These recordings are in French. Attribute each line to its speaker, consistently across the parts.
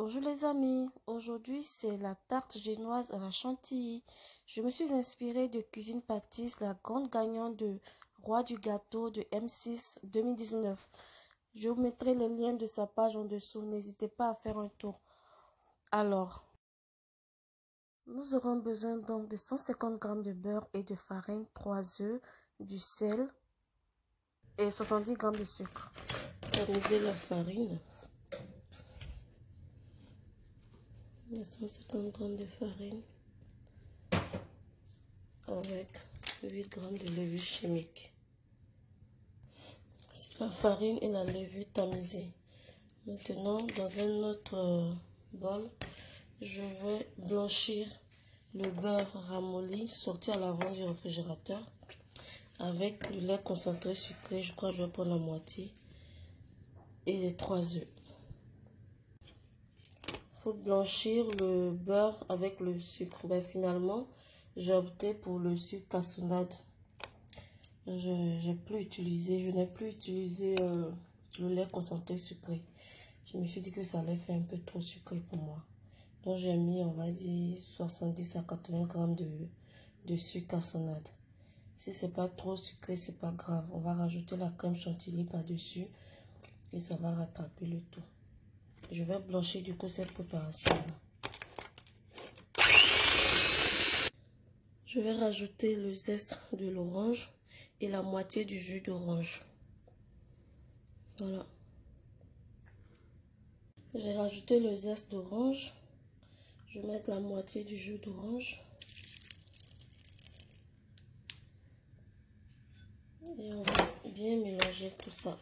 Speaker 1: Bonjour les amis, aujourd'hui c'est la tarte génoise à la chantilly. Je me suis inspirée de Cuisine Pâtisse, la grande gagnante de Roi du gâteau de M6 2019. Je vous mettrai les liens de sa page en dessous, n'hésitez pas à faire un tour. Alors, nous aurons besoin donc de 150 g de beurre et de farine, 3 œufs, du sel et 70 g de sucre. Tamiser la farine. 150 g de farine avec 8 g de levure chimique. C'est la farine et la levure tamisée. Maintenant, dans un autre bol, je vais blanchir le beurre ramolli sorti à l'avant du réfrigérateur avec le lait concentré sucré. Je crois que je vais prendre la moitié et les 3 œufs. Il faut blanchir le beurre avec le sucre. Ben, finalement, j'ai opté pour le sucre cassonade. Je n'ai plus utilisé le lait concentré sucré. Je me suis dit que ça allait faire un peu trop sucré pour moi. Donc j'ai mis, on va dire, 70 à 80 g de sucre cassonade. Si c'est pas trop sucré, c'est pas grave. On va rajouter la crème chantilly par-dessus et ça va rattraper le tout. Je vais blanchir du coup cette préparation là. Je vais rajouter le zeste de l'orange et la moitié du jus d'orange. Voilà. J'ai rajouté le zeste d'orange. Je vais mettre la moitié du jus d'orange. Et on va bien mélanger tout ça.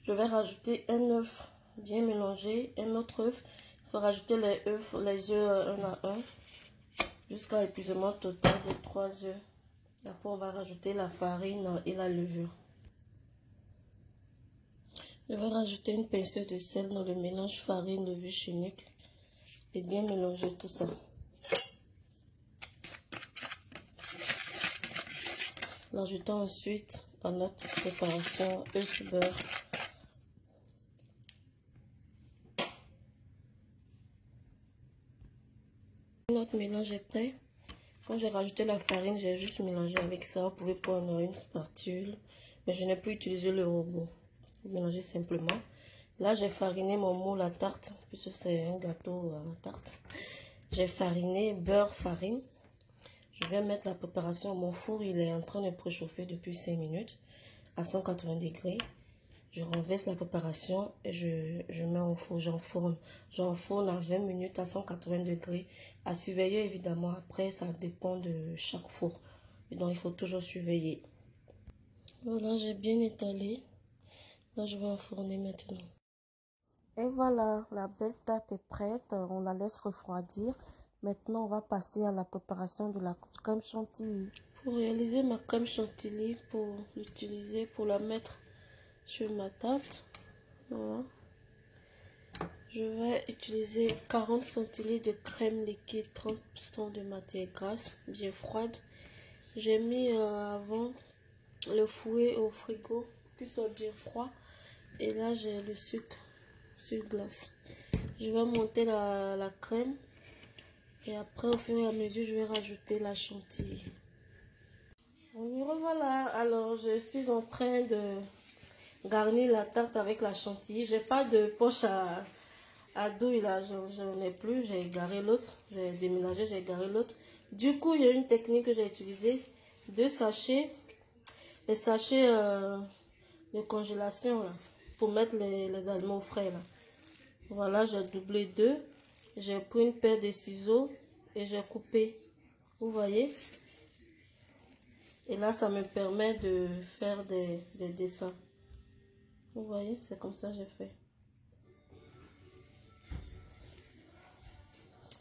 Speaker 1: Je vais rajouter un œuf bien mélangé, un autre œuf. Il faut rajouter les œufs un à un jusqu'à l'épuisement total des 3 œufs. Après, on va rajouter la farine et la levure. Je vais rajouter une pincée de sel dans le mélange farine, levure chimique et bien mélanger tout ça. L'ajoutant ensuite à notre préparation œuf, beurre. Notre mélange est prêt. Quand j'ai rajouté la farine, j'ai juste mélangé avec ça. Vous pouvez prendre une spatule, mais je n'ai plus utilisé le robot. Vous mélangez simplement. Là, j'ai fariné mon moule à tarte, puisque c'est un gâteau à la tarte. J'ai fariné beurre, farine. Je vais mettre la préparation à mon four. Il est en train de préchauffer depuis 5 minutes à 180 degrés. Je renverse la préparation et je mets au four, j'enfourne. J'enfourne à 20 minutes à 180 degrés. À surveiller évidemment, après ça dépend de chaque four. Et donc il faut toujours surveiller. Voilà, j'ai bien étalé. Là je vais enfourner maintenant. Et voilà, la belle tarte est prête. On la laisse refroidir. Maintenant on va passer à la préparation de la crème chantilly. Pour réaliser ma crème chantilly, pour l'utiliser, pour la mettre sur ma tarte, voilà, je vais utiliser 40 centilitres de crème liquide, 30% de matière grasse bien froide. J'ai mis avant le fouet au frigo pour qu'il soit bien froid, et là j'ai le sucre sur glace. Je vais monter la crème et après au fur et à mesure je vais rajouter la chantilly. On y revoilà. Alors je suis en train de garnir la tarte avec la chantilly. J'ai pas de poche à douille là, j'en ai plus. J'ai égaré l'autre, j'ai déménagé, j'ai égaré l'autre. Du coup, il y a une technique que j'ai utilisée, 2 sachets, les sachets de congélation là, pour mettre les aliments frais là. Voilà, j'ai doublé 2. J'ai pris une paire de ciseaux et j'ai coupé. Vous voyez? Et là, ça me permet de faire des dessins. Vous voyez, c'est comme ça que j'ai fait.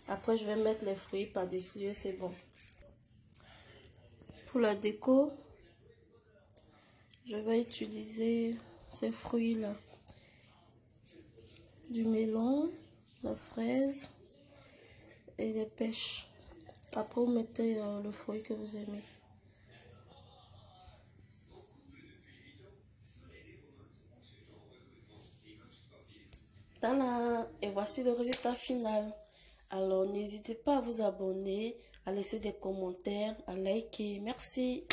Speaker 1: Après, je vais mettre les fruits par-dessus et c'est bon. Pour la déco, je vais utiliser ces fruits-là. Du melon, la fraise et des pêches. Après, vous mettez le fruit que vous aimez. Tana! Et voici le résultat final. Alors, n'hésitez pas à vous abonner, à laisser des commentaires, à liker. Merci.